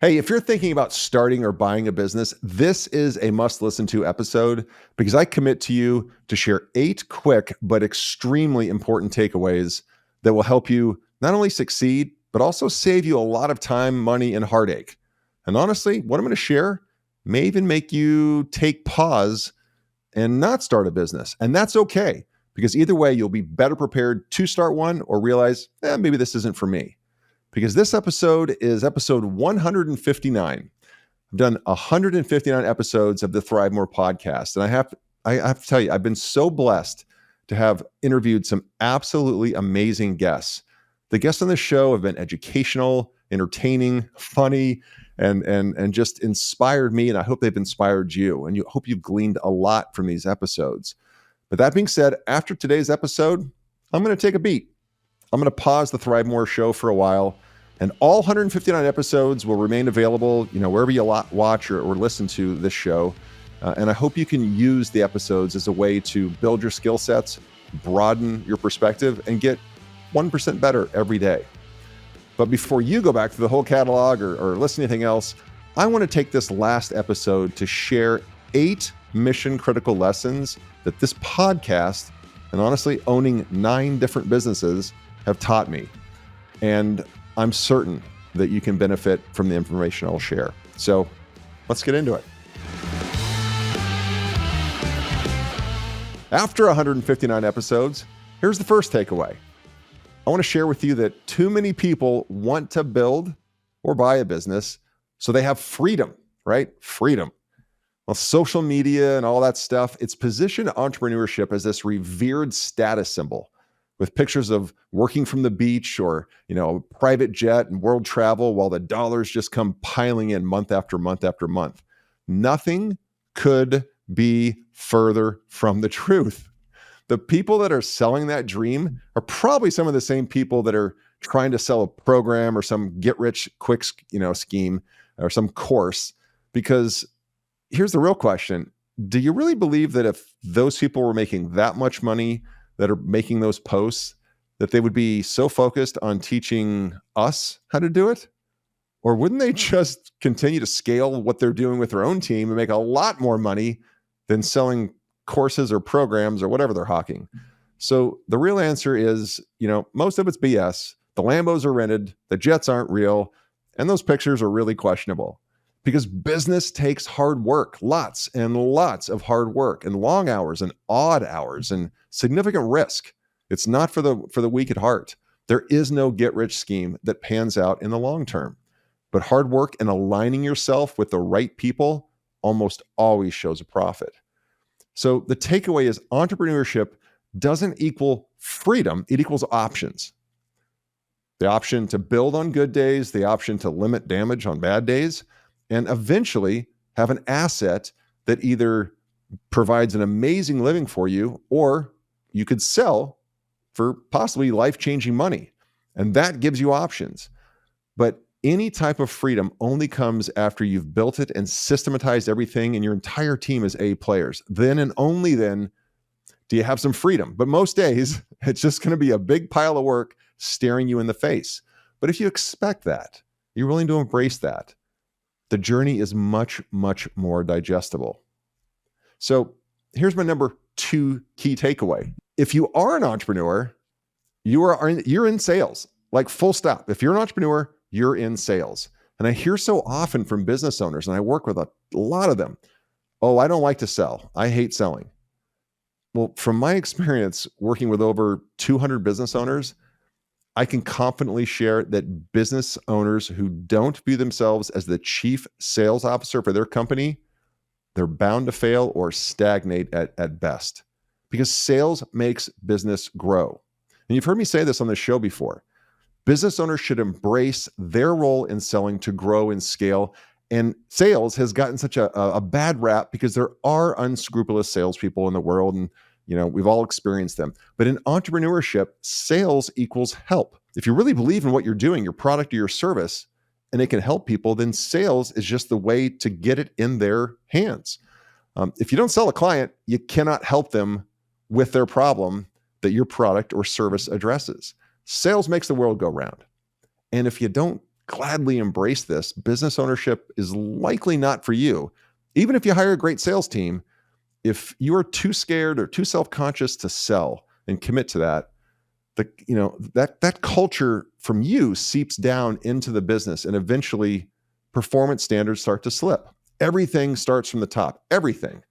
Hey, if you're thinking about starting or buying a business, this is a must listen to episode because I commit to you to share 8 quick but extremely important takeaways that will help you not only succeed, but also save you a lot of time, money, and heartache. And honestly, what I'm going to share may even make you take pause and not start a business. And that's okay because either way, you'll be better prepared to start one or realize, maybe this isn't for me. Because this episode is episode 159. I've done 159 episodes of the ThriveMore podcast. And I have to tell you, I've been so blessed to have interviewed some absolutely amazing guests. The guests on this show have been educational, entertaining, funny, and just inspired me. And I hope they've inspired you. And hope you've gleaned a lot from these episodes. But that being said, after today's episode, I'm going to take a beat. I'm going to pause the ThriveMore show for a while, and all 159 episodes will remain available, wherever you watch or listen to this show. And I hope you can use the episodes as a way to build your skill sets, broaden your perspective, and get 1% better every day. But before you go back to the whole catalog or listen to anything else, I want to take this last episode to share 8 mission-critical lessons that this podcast, and honestly, owning 9 different businesses, have taught me. And I'm certain that you can benefit from the information I'll share. So let's get into it. After 159 episodes, here's the first takeaway. I want to share with you that too many people want to build or buy a business so they have freedom, right? Freedom. Well, social media and all that stuff, it's positioned entrepreneurship as this revered status symbol, with pictures of working from the beach or, private jet and world travel while the dollars just come piling in month after month after month. Nothing could be further from the truth. The people that are selling that dream are probably some of the same people that are trying to sell a program or some get-rich-quick, scheme or some course. Because here's the real question. Do you really believe that if those people were making that much money that are making those posts, that they would be so focused on teaching us how to do it? Or wouldn't they just continue to scale what they're doing with their own team and make a lot more money than selling courses or programs or whatever they're hawking? So the real answer is, most of it's BS. The Lambos are rented, the jets aren't real, and those pictures are really questionable. Because business takes hard work, lots and lots of hard work and long hours and odd hours and significant risk. It's not for the weak at heart. There is no get-rich scheme that pans out in the long term. But hard work and aligning yourself with the right people almost always shows a profit. So the takeaway is entrepreneurship doesn't equal freedom. It equals options. The option to build on good days, the option to limit damage on bad days, and eventually have an asset that either provides an amazing living for you or you could sell for possibly life-changing money. And that gives you options. But any type of freedom only comes after you've built it and systematized everything and your entire team is A players. Then and only then do you have some freedom. But most days, it's just going to be a big pile of work staring you in the face. But if you expect that, you're willing to embrace that, the journey is much, much more digestible. So here's my number 2 key takeaway. If you are an entrepreneur, you're in sales, like full stop. If you're an entrepreneur, you're in sales. And I hear so often from business owners, and I work with a lot of them, oh, I don't like to sell. I hate selling. Well, from my experience working with over 200 business owners, I can confidently share that business owners who don't view themselves as the chief sales officer for their company, they're bound to fail or stagnate at best, because sales makes business grow. And you've heard me say this on the show before. Business owners should embrace their role in selling to grow and scale. And sales has gotten such a bad rap because there are unscrupulous salespeople in the world, and we've all experienced them. But in entrepreneurship, sales equals help. If you really believe in what you're doing, your product or your service, and it can help people, then sales is just the way to get it in their hands. If you don't sell a client, you cannot help them with their problem that your product or service addresses. Sales makes the world go round. And if you don't gladly embrace this, business ownership is likely not for you. Even if you hire a great sales team, if you are too scared or too self-conscious to sell and commit to that, that culture from you seeps down into the business, and eventually performance standards start to slip. Everything starts from the top, everything,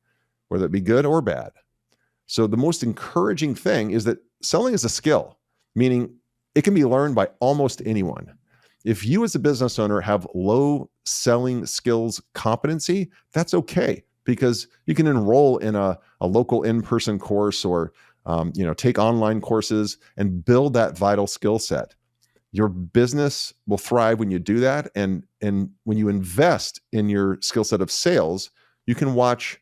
whether it be good or bad. So the most encouraging thing is that selling is a skill, meaning it can be learned by almost anyone. If you as a business owner have low selling skills competency, that's okay, because you can enroll in a local in-person course or take online courses and build that vital skill set. Your business will thrive when you do that. And when you invest in your skill set of sales, you can watch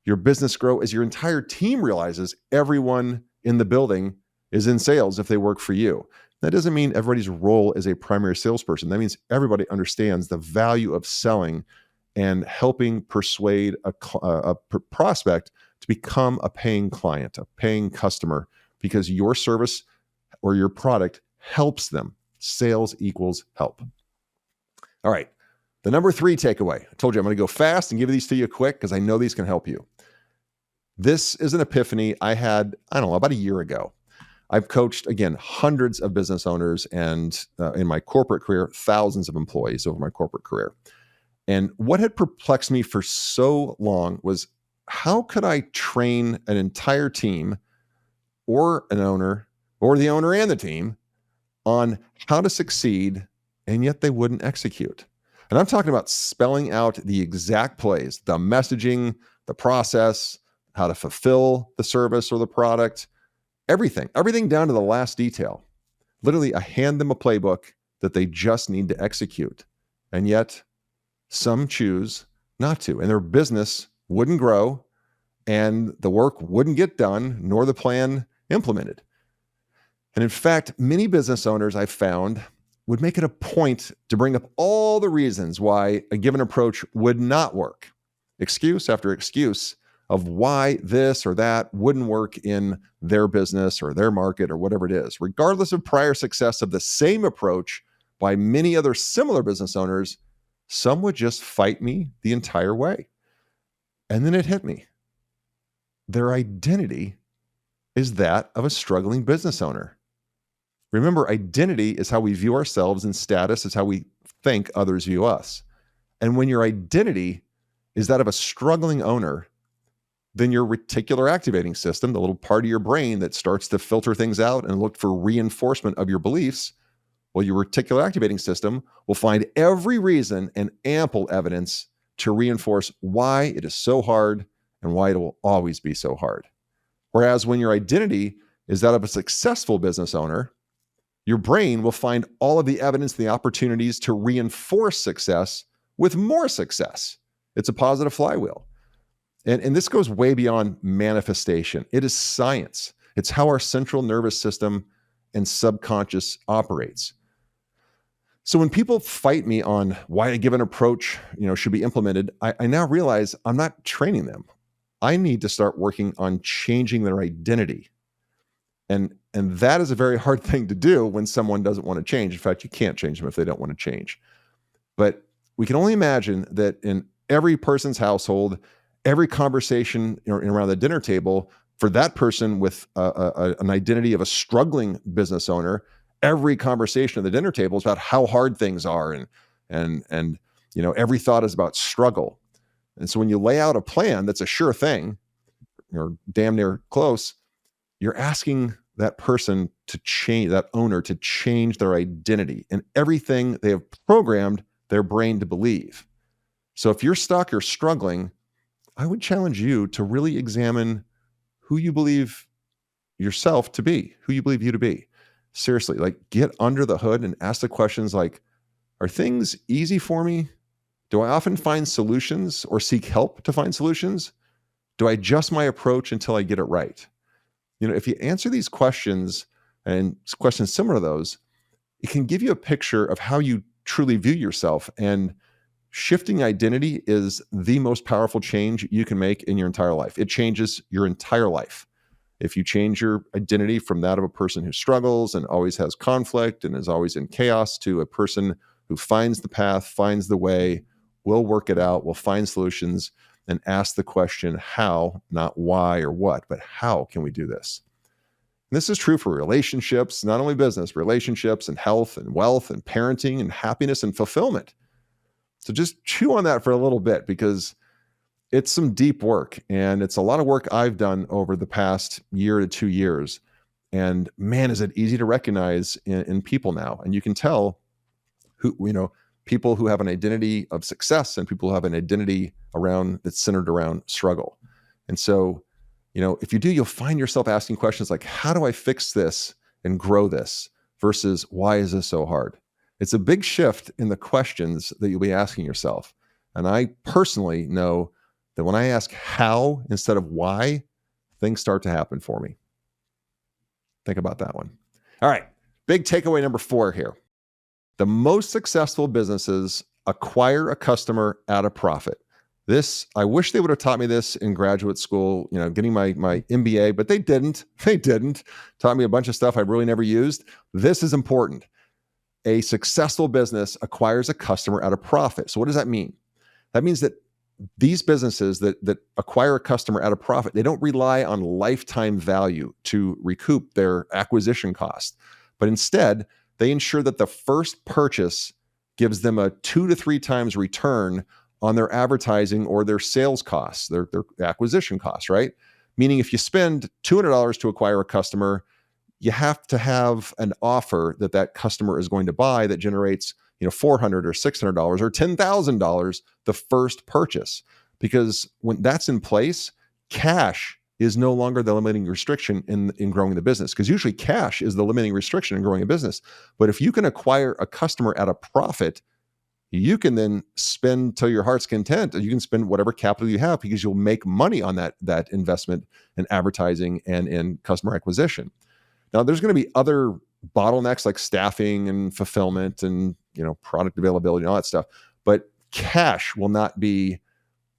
your business grow as your entire team realizes everyone in the building is in sales if they work for you. That doesn't mean everybody's role is a primary salesperson. That means everybody understands the value of selling and helping persuade a prospect to become a paying client, a paying customer, because your service or your product helps them. Sales equals help. All right. The number 3 takeaway. I told you I'm going to go fast and give these to you quick because I know these can help you. This is an epiphany I had, about a year ago. I've coached, again, hundreds of business owners and in my corporate career, thousands of employees over my corporate career. And what had perplexed me for so long was, how could I train an entire team or an owner or the owner and the team on how to succeed, and yet they wouldn't execute? And I'm talking about spelling out the exact plays, the messaging, the process, how to fulfill the service or the product, everything down to the last detail. Literally, I hand them a playbook that they just need to execute. And yet some choose not to, and their business wouldn't grow and the work wouldn't get done, nor the plan implemented. And in fact, many business owners I've found would make it a point to bring up all the reasons why a given approach would not work. Excuse after excuse of why this or that wouldn't work in their business or their market or whatever it is. Regardless of prior success of the same approach by many other similar business owners, some would just fight me the entire way. And then it hit me. Their identity is that of a struggling business owner. Remember, identity is how we view ourselves, and status is how we think others view us. And when your identity is that of a struggling owner, then your reticular activating system, the little part of your brain that starts to filter things out and look for reinforcement of your beliefs, well, your reticular activating system will find every reason and ample evidence to reinforce why it is so hard and why it will always be so hard. Whereas when your identity is that of a successful business owner, your brain will find all of the evidence, the opportunities to reinforce success with more success. It's a positive flywheel. And this goes way beyond manifestation. It is science. It's how our central nervous system and subconscious operates. So when people fight me on why a given approach, should be implemented, I now realize I'm not training them. I need to start working on changing their identity. And that is a very hard thing to do when someone doesn't want to change. In fact, you can't change them if they don't want to change. But we can only imagine that in every person's household, every conversation around the dinner table, for that person with an identity of a struggling business owner, every conversation at the dinner table is about how hard things are, and every thought is about struggle. And so when you lay out a plan that's a sure thing, or damn near close, you're asking that person to change, that owner to change their identity and everything they have programmed their brain to believe. So if you're stuck or struggling, I would challenge you to really examine who you believe yourself to be, who you believe you to be. Seriously, get under the hood and ask the questions like, are things easy for me? Do I often find solutions or seek help to find solutions? Do I adjust my approach until I get it right? If you answer these questions and questions similar to those, it can give you a picture of how you truly view yourself. And shifting identity is the most powerful change you can make in your entire life. It changes your entire life. If you change your identity from that of a person who struggles and always has conflict and is always in chaos to a person who finds the path, finds the way, will work it out, will find solutions, and ask the question how, not why or what, but how can we do this? And this is true for relationships, not only business, relationships and health and wealth and parenting and happiness and fulfillment. So just chew on that for a little bit, because it's some deep work, and it's a lot of work I've done over the past year to 2 years. And man, is it easy to recognize in people now. And you can tell people who have an identity of success and people who have an identity that's centered around struggle. And so, if you do, you'll find yourself asking questions like, how do I fix this and grow this, versus why is this so hard? It's a big shift in the questions that you'll be asking yourself. And I personally know that when I ask how instead of why, things start to happen for me. Think about that one. All right. Big takeaway number 4 here. The most successful businesses acquire a customer at a profit. I wish they would have taught me this in graduate school, getting my MBA, but they didn't. They didn't. Taught me a bunch of stuff I really never used. This is important. A successful business acquires a customer at a profit. So what does that mean? That means that these businesses that acquire a customer at a profit, they don't rely on lifetime value to recoup their acquisition cost, but instead they ensure that the first purchase gives them a 2 to 3 times return on their advertising or their sales costs, their acquisition costs, right? Meaning if you spend $200 to acquire a customer, you have to have an offer that customer is going to buy that generates $400 or $600 or $10,000 the first purchase. Because when that's in place, cash is no longer the limiting restriction in growing the business. Because usually cash is the limiting restriction in growing a business. But if you can acquire a customer at a profit, you can then spend till your heart's content, and you can spend whatever capital you have, because you'll make money on that investment in advertising and in customer acquisition. Now, there's going to be other bottlenecks like staffing and fulfillment and product availability and all that stuff, but cash will not be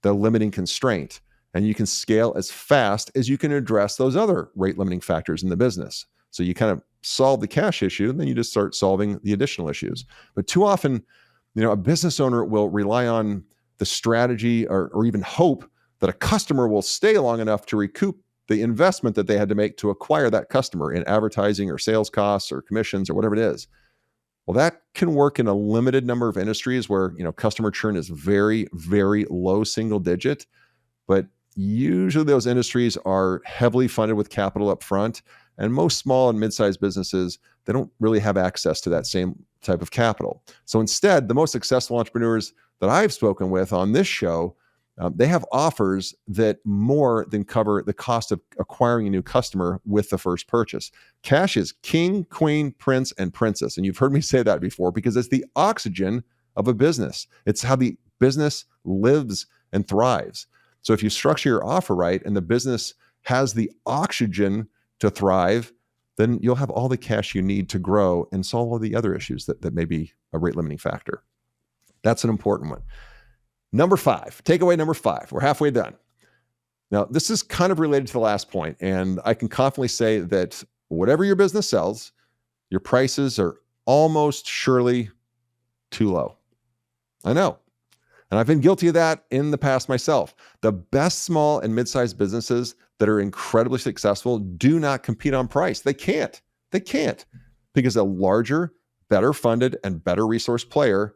the limiting constraint, and you can scale as fast as you can address those other rate limiting factors in the business. So you kind of solve the cash issue, and then you just start solving the additional issues. But too often, a business owner will rely on the strategy or even hope that a customer will stay long enough to recoup the investment that they had to make to acquire that customer in advertising or sales costs or commissions or whatever it is. Well, that can work in a limited number of industries where, customer churn is very, very low single digit, but usually those industries are heavily funded with capital up front, and most small and mid-sized businesses, they don't really have access to that same type of capital. So instead, the most successful entrepreneurs that I've spoken with on this show, they have offers that more than cover the cost of acquiring a new customer with the first purchase. Cash is king, queen, prince, and princess. And you've heard me say that before, because it's the oxygen of a business. It's how the business lives and thrives. So if you structure your offer right and the business has the oxygen to thrive, then you'll have all the cash you need to grow and solve all the other issues that may be a rate limiting factor. That's an important one. Number 5, takeaway number 5. We're halfway done. Now, this is kind of related to the last point, and I can confidently say that whatever your business sells, your prices are almost surely too low. I know. And I've been guilty of that in the past myself. The best small and mid-sized businesses that are incredibly successful do not compete on price. They can't. Because a larger, better funded, and better resourced player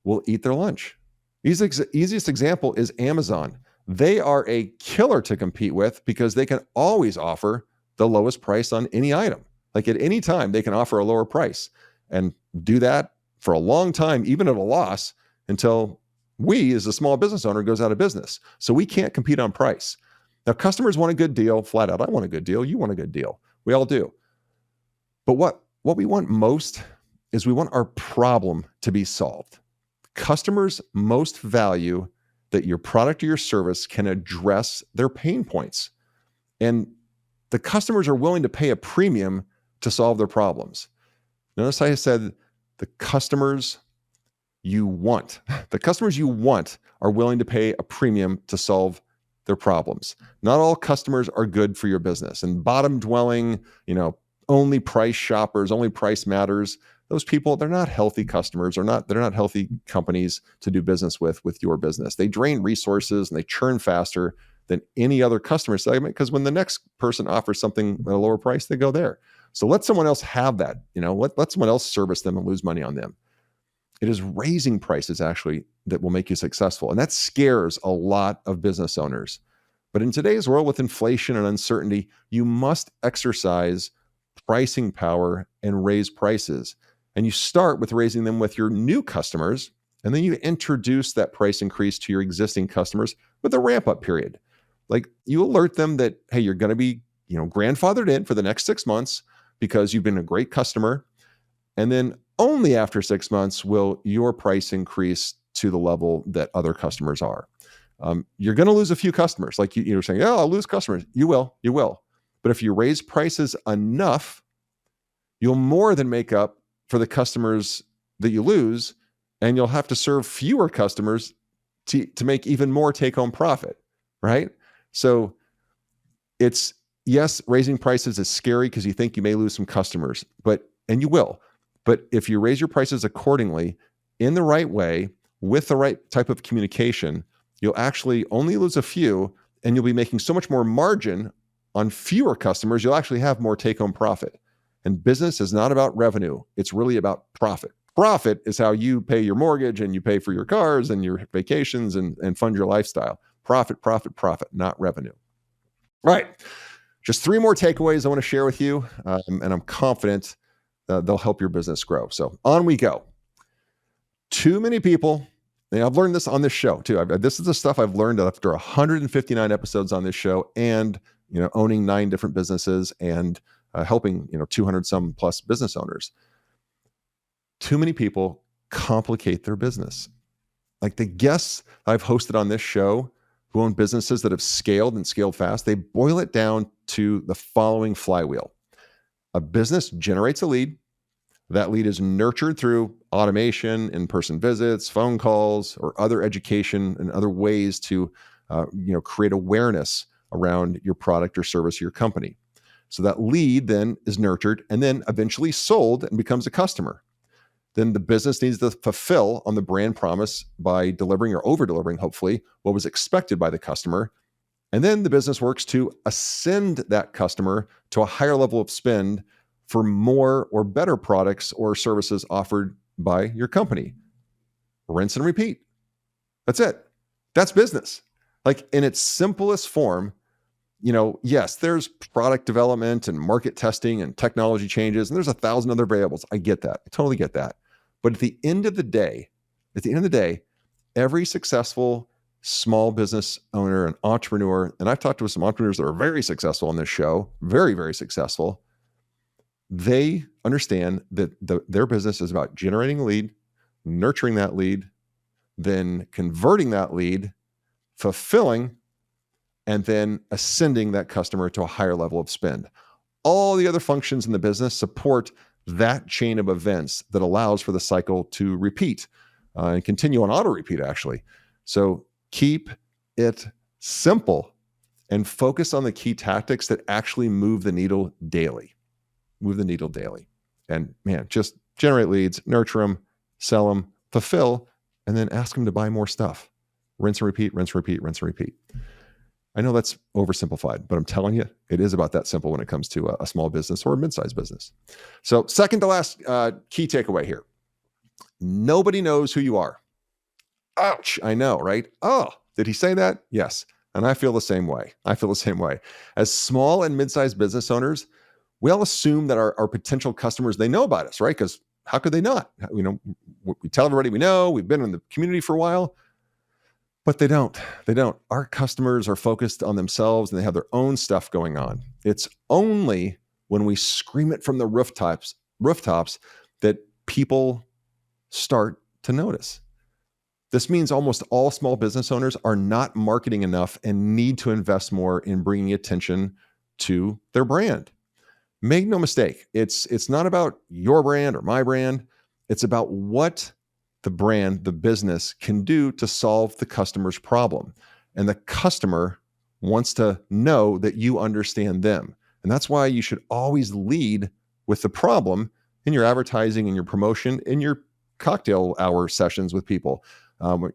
will eat their lunch. Easiest example is Amazon. They are a killer to compete with because they can always offer the lowest price on any item. Like at any time, they can offer a lower price and do that for a long time, even at a loss, until we, as a small business owner, goes out of business. So we can't compete on price. Now, customers want a good deal, flat out. I want a good deal. You want a good deal. We all do. But what we want most is we want our problem to be solved. Customers most value that your product or your service can address their pain points. And the customers are willing to pay a premium to solve their problems. Notice I said the customers you want. The customers you want are willing to pay a premium to solve their problems. Not all customers are good for your business. And bottom dwelling, only price shoppers, only price matters, those people, they're not healthy customers, or they're not healthy companies to do business with your business. They drain resources and they churn faster than any other customer segment, because when the next person offers something at a lower price, they go there. So let someone else have that. Let someone else service them and lose money on them. It is raising prices actually that will make you successful. And that scares a lot of business owners. But in today's world with inflation and uncertainty, you must exercise pricing power and raise prices. And you start with raising them with your new customers, and then you introduce that price increase to your existing customers with a ramp-up period. Like, you alert them that, hey, you're going to be, grandfathered in for the next 6 months because you've been a great customer. And then only after 6 months will your price increase to the level that other customers are. You're going to lose a few customers. Like you're saying, oh, I'll lose customers. You will. But if you raise prices enough, you'll more than make up for the customers that you lose, and you'll have to serve fewer customers to make even more take-home profit, right? So it's, yes, raising prices is scary because you think you may lose some customers, and you will. But if you raise your prices accordingly, in the right way, with the right type of communication, you'll actually only lose a few, and you'll be making so much more margin on fewer customers, you'll actually have more take-home profit. And business is not about revenue. It's really about profit. Profit is how you pay your mortgage and you pay for your cars and your vacations and fund your lifestyle. Profit, not revenue. All right. Just 3 more takeaways I want to share with you, and I'm confident they'll help your business grow. So on we go. Too many people, and I've learned this on this show too. This is the stuff I've learned after 159 episodes on this show, and owning 9 different businesses and helping 200 some plus business owners. Too many people complicate their business. Like the guests I've hosted on this show who own businesses that have scaled and scaled fast, they boil it down to the following flywheel. A business generates a lead. That lead is nurtured through automation, in-person visits, phone calls, or other education and other ways to create awareness around your product or service or your company. So that lead then is nurtured and then eventually sold and becomes a customer. Then the business needs to fulfill on the brand promise by delivering or over-delivering, hopefully, what was expected by the customer. And then the business works to ascend that customer to a higher level of spend for more or better products or services offered by your company. Rinse and repeat. That's it. That's business. Like in its simplest form, yes, there's product development and market testing and technology changes, and there's 1,000 other variables. I get that. I totally get that. But at the end of the day, every successful small business owner and entrepreneur, and I've talked to some entrepreneurs that are very successful on this show, very, very successful. They understand that their business is about generating a lead, nurturing that lead, then converting that lead, fulfilling, and then ascending that customer to a higher level of spend. All the other functions in the business support that chain of events that allows for the cycle to repeat and continue on auto repeat, actually. So keep it simple and focus on the key tactics that actually move the needle daily. And man, just generate leads, nurture them, sell them, fulfill, and then ask them to buy more stuff. Rinse and repeat, rinse, repeat, rinse, and repeat. I know that's oversimplified, but I'm telling you, it is about that simple when it comes to a small business or a mid-sized business. So second to last key takeaway here. Nobody knows who you are. Ouch, I know, right? Oh, did he say that? Yes. And I feel the same way. As small and mid-sized business owners, we all assume that our potential customers, they know about us, right? Because how could they not? We tell everybody we know, we've been in the community for a while. But they don't. Our customers are focused on themselves and they have their own stuff going on. It's only when we scream it from the rooftops that people start to notice. This means almost all small business owners are not marketing enough and need to invest more in bringing attention to their brand. Make no mistake, it's not about your brand or my brand. It's about what the brand, the business can do to solve the customer's problem. And the customer wants to know that you understand them. And that's why you should always lead with the problem in your advertising and your promotion, in your cocktail hour sessions with people. And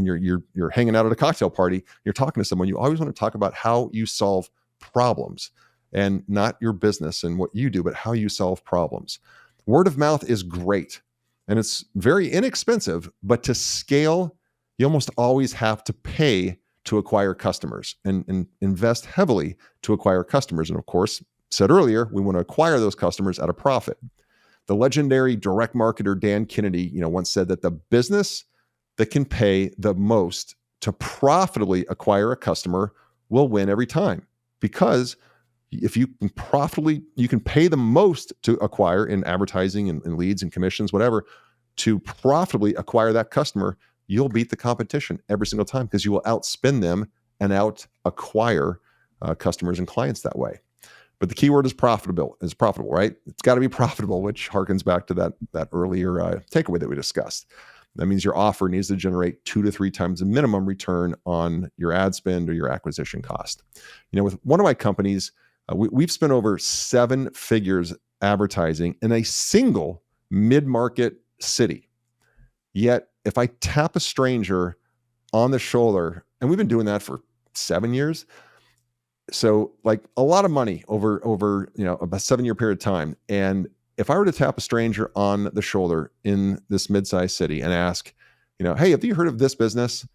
you're hanging out at a cocktail party, you're talking to someone, you always want to talk about how you solve problems, and not your business and what you do, but how you solve problems. Word of mouth is great and it's very inexpensive, but to scale, you almost always have to pay to acquire customers and invest heavily to acquire customers. And of course, said earlier, we want to acquire those customers at a profit. The legendary direct marketer Dan Kennedy, once said that the business that can pay the most to profitably acquire a customer will win every time. Because if you can pay the most to acquire in advertising and leads and commissions, whatever, to profitably acquire that customer, you'll beat the competition every single time because you will outspend them and out acquire customers and clients that way. But the key word is profitable, right? It's got to be profitable, which harkens back to that earlier takeaway that we discussed. That means your offer needs to generate 2 to 3 times the minimum return on your ad spend or your acquisition cost. With one of my companies, we've spent over 7 figures advertising in a single mid-market city. Yet, if I tap a stranger on the shoulder, and we've been doing that for 7 years, so like a lot of money over about a 7-year period of time. And if I were to tap a stranger on the shoulder in this mid-sized city and ask, hey, have you heard of this business?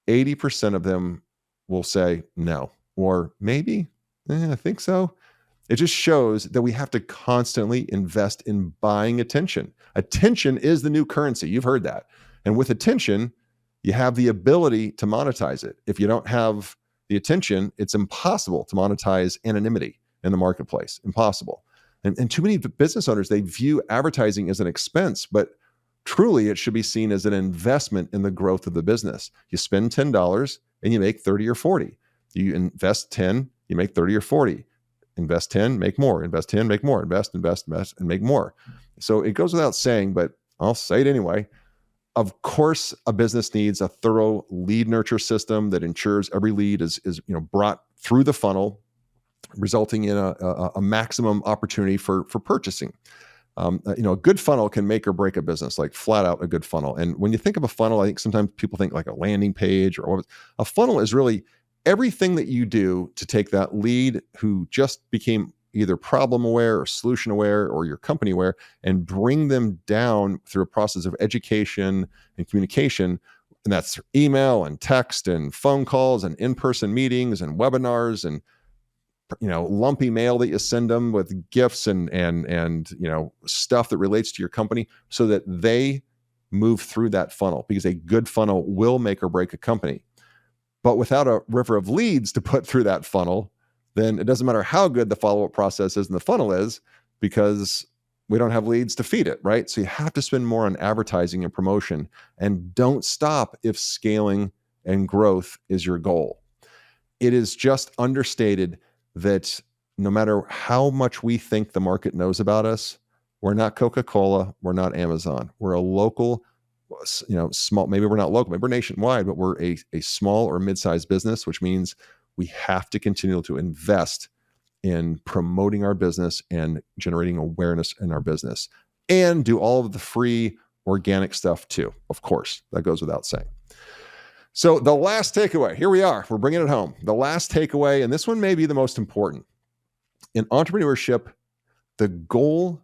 80% of them will say no, or maybe, I think so. It just shows that we have to constantly invest in buying attention. Attention is the new currency. You've heard that. And with attention, you have the ability to monetize it. If you don't have the attention, it's impossible to monetize anonymity in the marketplace. Impossible. And too many business owners, they view advertising as an expense, but truly it should be seen as an investment in the growth of the business. You spend $10 and you make 30 or 40. You invest 10, you make 30 or 40. Invest 10, make more. Invest 10, make more. Invest, and make more. So it goes without saying, but I'll say it anyway. Of course, a business needs a thorough lead nurture system that ensures every lead is brought through the funnel, resulting in a maximum opportunity for purchasing. A good funnel can make or break a business, like flat out a good funnel. And when you think of a funnel, I think sometimes people think like a landing page, or a funnel is really everything that you do to take that lead who just became either problem aware or solution aware or your company aware, and bring them down through a process of education and communication. And that's email and text and phone calls and in-person meetings and webinars and lumpy mail that you send them with gifts and stuff that relates to your company, so that they move through that funnel, because a good funnel will make or break a company. But without a river of leads to put through that funnel, then it doesn't matter how good the follow-up process is and the funnel is, because we don't have leads to feed it, right? So you have to spend more on advertising and promotion, and don't stop if scaling and growth is your goal. It is just understated that no matter how much we think the market knows about us, we're not Coca-Cola, we're not Amazon. We're a local, small, maybe we're not local, maybe we're nationwide, but we're a small or mid-sized business, which means we have to continue to invest in promoting our business and generating awareness in our business, and do all of the free organic stuff too. Of course, that goes without saying. So the last takeaway, here we are, we're bringing it home. The last takeaway, and this one may be the most important. In entrepreneurship, the goal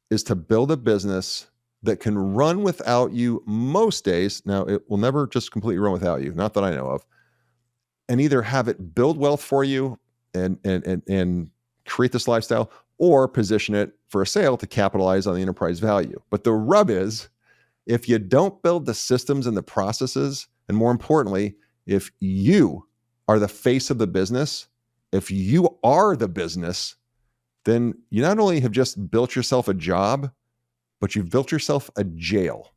is to build a business that can run without you most days. Now, it will never just completely run without you, not that I know of, and either have it build wealth for you and create this lifestyle, or position it for a sale to capitalize on the enterprise value. But the rub is, if you don't build the systems and the processes, and more importantly, if you are the face of the business, if you are the business, then you not only have just built yourself a job, but you've built yourself a jail,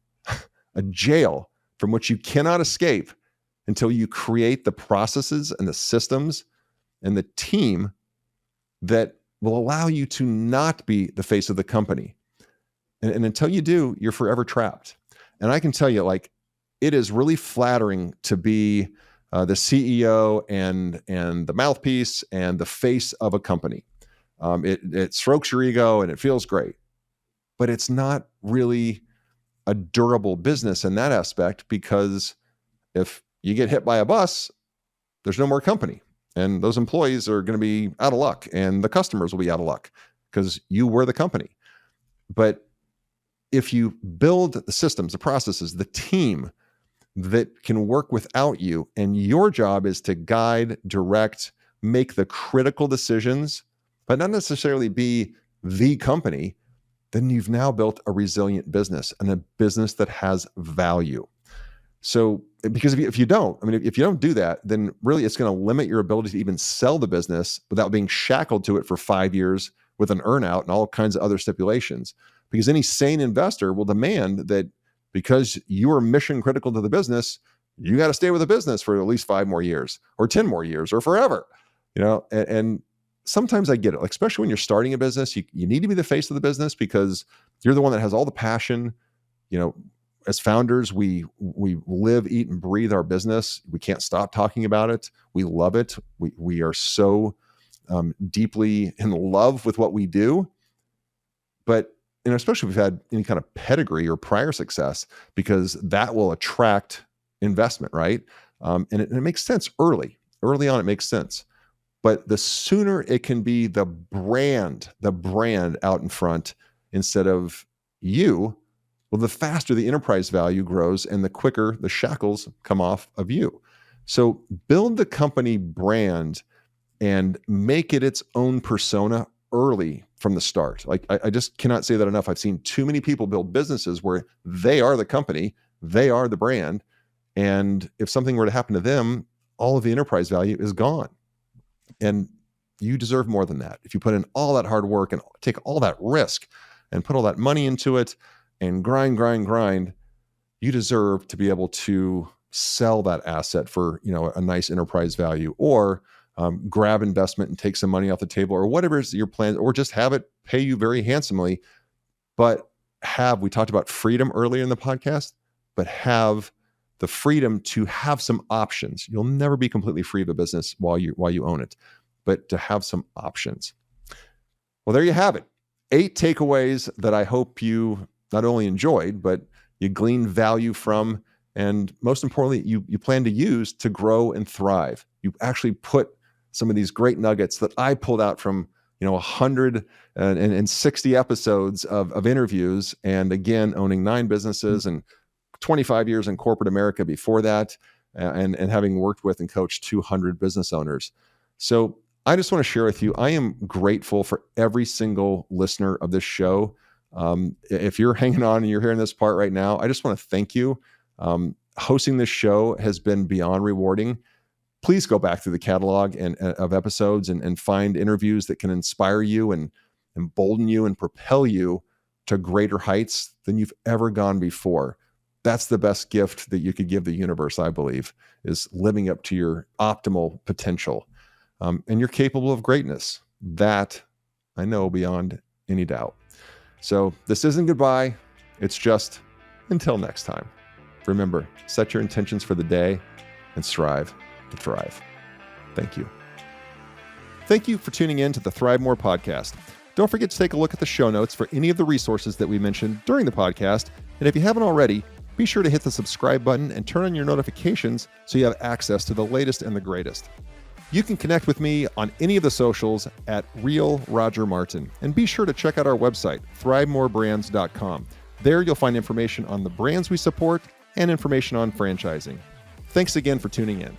a jail from which you cannot escape until you create the processes and the systems and the team that will allow you to not be the face of the company. And until you do, you're forever trapped. And I can tell you, it is really flattering to be the CEO and the mouthpiece and the face of a company. It strokes your ego and it feels great. but it's not really a durable business in that aspect, because if you get hit by a bus, there's no more company. And those employees are going to be out of luck, and the customers will be out of luck because you were the company. But if you build the systems, the processes, the team that can work without you, and your job is to guide, direct, make the critical decisions, but not necessarily be the company, then you've now built a resilient business, and a business that has value. So, because if you don't, if you don't do that, then really it's going to limit your ability to even sell the business without being shackled to it for 5 years with an earnout and all kinds of other stipulations. Because any sane investor will demand that because you are mission critical to the business, you got to stay with the business for at least 5 more years or 10 more years or forever. And sometimes I get it, like, especially when you're starting a business, you need to be the face of the business because you're the one that has all the passion. As founders, we live, eat, and breathe our business. We can't stop talking about it. We love it. We are so deeply in love with what we do. But especially if we've had any kind of pedigree or prior success, because that will attract investment, right? And it makes sense early on. It makes sense. But the sooner it can be the brand out in front instead of you, well, the faster the enterprise value grows and the quicker the shackles come off of you. So build the company brand and make it its own persona early from the start. Like, I just cannot say that enough. I've seen too many people build businesses where they are the company, they are the brand. And if something were to happen to them, all of the enterprise value is gone. And you deserve more than that. If you put in all that hard work and take all that risk and put all that money into it and grind, you deserve to be able to sell that asset for, a nice enterprise value, or grab investment and take some money off the table, or whatever is your plan, or just have it pay you very handsomely. But we talked about freedom earlier in the podcast, but have the freedom to have some options. You'll never be completely free of a business while you own it, but to have some options. Well, there you have it. 8 takeaways that I hope you not only enjoyed, but you gleaned value from, and most importantly, you plan to use to grow and thrive. You actually put some of these great nuggets that I pulled out from 160 episodes of interviews, and again, owning 9 businesses and 25 years in corporate America before that, and having worked with and coached 200 business owners. So I just want to share with you, I am grateful for every single listener of this show. If you're hanging on and you're hearing this part right now, I just want to thank you. Hosting this show has been beyond rewarding. Please go back through the catalog of episodes and find interviews that can inspire you and embolden you and propel you to greater heights than you've ever gone before. That's the best gift that you could give the universe, I believe, is living up to your optimal potential. And you're capable of greatness. That I know beyond any doubt. So this isn't goodbye. It's just until next time. Remember, set your intentions for the day and strive to thrive. Thank you. Thank you for tuning in to the ThriveMore podcast. Don't forget to take a look at the show notes for any of the resources that we mentioned during the podcast. And if you haven't already, be sure to hit the subscribe button and turn on your notifications so you have access to the latest and the greatest. You can connect with me on any of the socials at Real Roger Martin. And be sure to check out our website, ThriveMoreBrands.com. There you'll find information on the brands we support and information on franchising. Thanks again for tuning in.